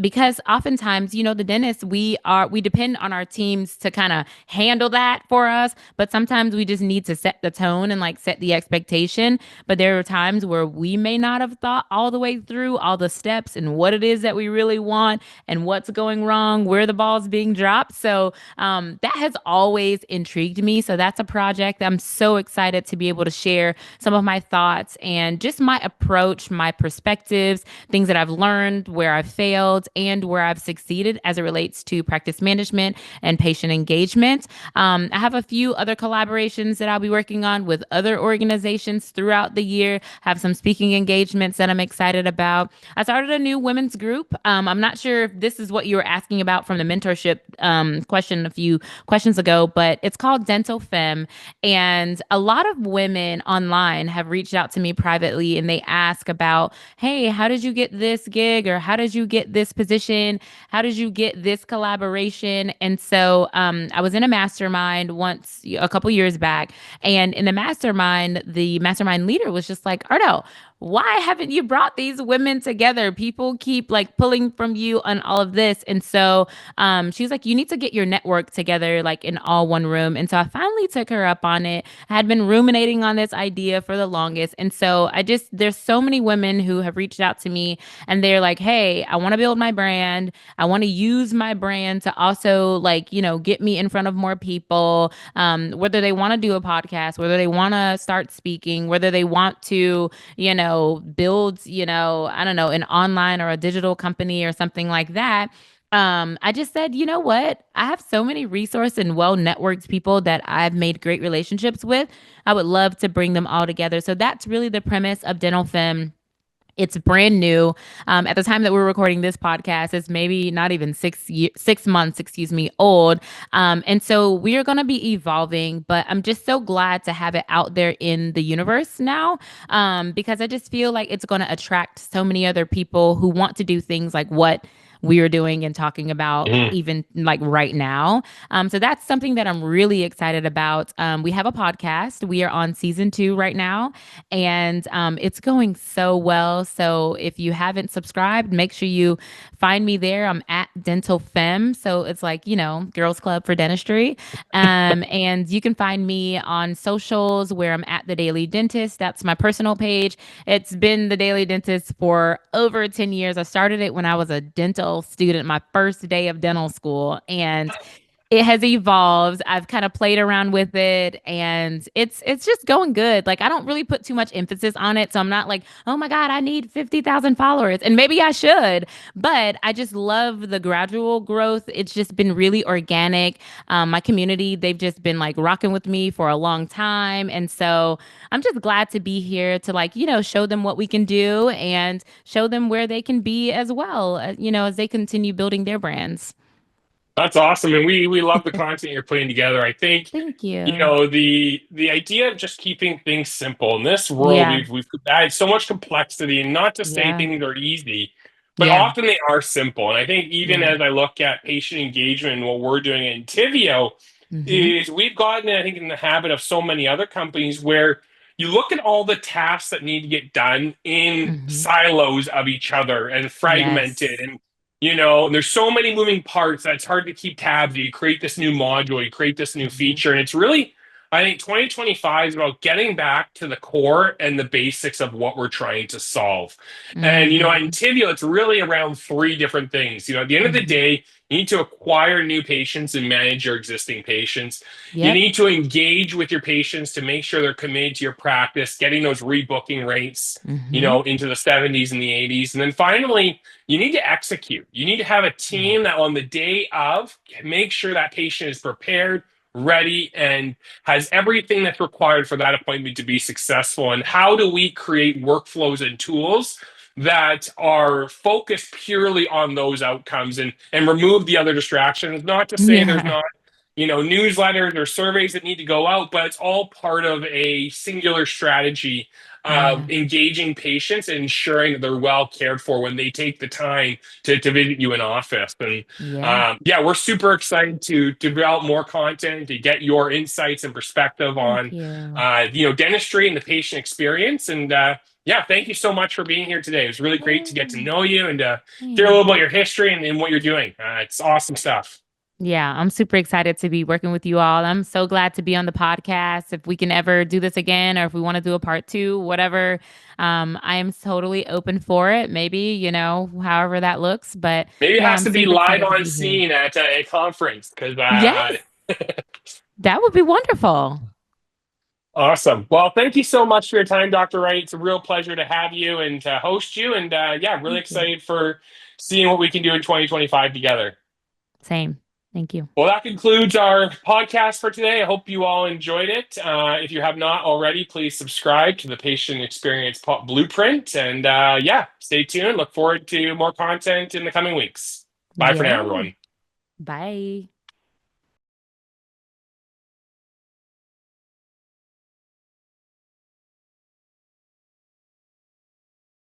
Speaker 3: Because oftentimes, the dentists, we depend on our teams to kind of handle that for us. But sometimes we just need to set the tone and like set the expectation. But there are times where we may not have thought all the way through all the steps and what it is that we really want and what's going wrong, where the ball's being dropped. So that has always intrigued me. So that's a project that I'm so excited to be able to share some of my thoughts and just my approach, my perspectives, things that I've learned, where I've failed, and where I've succeeded as it relates to practice management and patient engagement. I have a few other collaborations that I'll be working on with other organizations throughout the year, have some speaking engagements that I'm excited about. I started a new women's group. I'm not sure if this is what you were asking about from the mentorship question a few questions ago, but it's called Dental Femme. And a lot of women online have reached out to me privately and they ask about, hey, how did you get this gig? Or how did you get this position? How did you get this collaboration? And so I was in a mastermind once a couple years back. And in the mastermind leader was just like, ArNelle, why haven't you brought these women together? People keep like pulling from you on all of this. And so she was like, you need to get your network together, like in all one room. And so I finally took her up on it. I had been ruminating on this idea for the longest. And so there's so many women who have reached out to me and they're like, hey, I want to build my brand. I want to use my brand to also like, get me in front of more people, whether they want to do a podcast, whether they want to start speaking, whether they want to, build, I don't know, an online or a digital company or something like that. I just said, you know what? I have so many resource and well networked people that I've made great relationships with. I would love to bring them all together. So that's really the premise of Dental Femme. It's brand new. At the time that we're recording this podcast, it's maybe not even 6 months, old. And so we are going to be evolving, but I'm just so glad to have it out there in the universe now, because I just feel like it's going to attract so many other people who want to do things like what we are doing and talking about even like right now. So that's something that I'm really excited about. We have a podcast. We are on season 2 right now, and it's going so well. So if you haven't subscribed, make sure you find me there. I'm at Dental Femme. So it's like, girls club for dentistry. And you can find me on socials where I'm at The Daily Dentist. That's my personal page. It's been The Daily Dentist for over 10 years. I started it when I was a dental student, my first day of dental school. And it has evolved. I've kind of played around with it and it's just going good. Like I don't really put too much emphasis on it. So I'm not like, oh my God, I need 50,000 followers. And maybe I should, but I just love the gradual growth. It's just been really organic. My community, they've just been like rocking with me for a long time. And so I'm just glad to be here to like, show them what we can do and show them where they can be as well, as they continue building their brands.
Speaker 2: That's awesome, and we love the content you're putting together. I think,
Speaker 3: Thank you.
Speaker 2: the idea of just keeping things simple in this world,
Speaker 3: Yeah.
Speaker 2: we've added so much complexity, and not to say
Speaker 3: Yeah.
Speaker 2: things are easy, but
Speaker 3: Yeah.
Speaker 2: often they are simple. And I think even
Speaker 3: Yeah.
Speaker 2: as I look at patient engagement and what we're doing at Intiveo,
Speaker 3: Mm-hmm.
Speaker 2: is we've gotten, I think, in the habit of so many other companies where you look at all the tasks that need to get done in
Speaker 3: Mm-hmm.
Speaker 2: silos of each other and fragmented,
Speaker 3: Yes.
Speaker 2: and there's so many moving parts that it's hard to keep tabs. You create this new module, you create this new
Speaker 3: Mm-hmm.
Speaker 2: feature, and it's really, I think 2025 is about getting back to the core and the basics of what we're trying to solve. And at
Speaker 3: Mm-hmm.
Speaker 2: Intivio, it's really around three different things. At the end of the
Speaker 3: Mm-hmm.
Speaker 2: day, you need to acquire new patients and manage your existing patients. You
Speaker 3: Yep.
Speaker 2: need to engage with your patients to make sure they're committed to your practice, getting those rebooking rates,
Speaker 3: Mm-hmm.
Speaker 2: into the 70s and the 80s. And then finally, you need to execute. You need to have a
Speaker 3: Yeah.
Speaker 2: team that on the day of, make sure that patient is prepared, ready and has everything that's required for that appointment to be successful? And how do we create workflows and tools that are focused purely on those outcomes and remove the other distractions? Not to say there's
Speaker 3: Yeah.
Speaker 2: not, newsletters or surveys that need to go out, but it's all part of a singular strategy of
Speaker 3: Yeah.
Speaker 2: engaging patients and ensuring that they're well cared for when they take the time to visit you in office. And
Speaker 3: Yeah.
Speaker 2: yeah, we're super excited to develop more content, to get your insights and perspective
Speaker 3: Thank
Speaker 2: on
Speaker 3: you.
Speaker 2: dentistry and the patient experience. And yeah, thank you so much for being here today. It was really great to get to
Speaker 3: Yeah.
Speaker 2: know you and hear a
Speaker 3: Yeah.
Speaker 2: little about your history and what you're doing. It's awesome stuff.
Speaker 3: Yeah, I'm super excited to be working with you all. I'm so glad to be on the podcast. If we can ever do this again, or if we want to do a part two, whatever, I am totally open for it. Maybe, however that looks. But
Speaker 2: Maybe it
Speaker 3: yeah,
Speaker 2: has
Speaker 3: I'm
Speaker 2: to be
Speaker 3: super
Speaker 2: live
Speaker 3: excited to
Speaker 2: on
Speaker 3: be here.
Speaker 2: scene at a conference because
Speaker 3: Yes, that would be wonderful.
Speaker 2: awesome. Well, thank you so much for your time, Dr. Wright. It's a real pleasure to have you and to host you. And yeah, really
Speaker 3: Thank you.
Speaker 2: excited for seeing what we can do in 2025 together.
Speaker 3: Same. Thank you.
Speaker 2: Well, that concludes our podcast for today. I hope you all enjoyed it. If you have not already, please subscribe to the Patient Experience Blueprint. And yeah, stay tuned. Look forward to more content in the coming weeks. Bye for now,
Speaker 3: Yeah.
Speaker 2: everyone.
Speaker 3: Bye.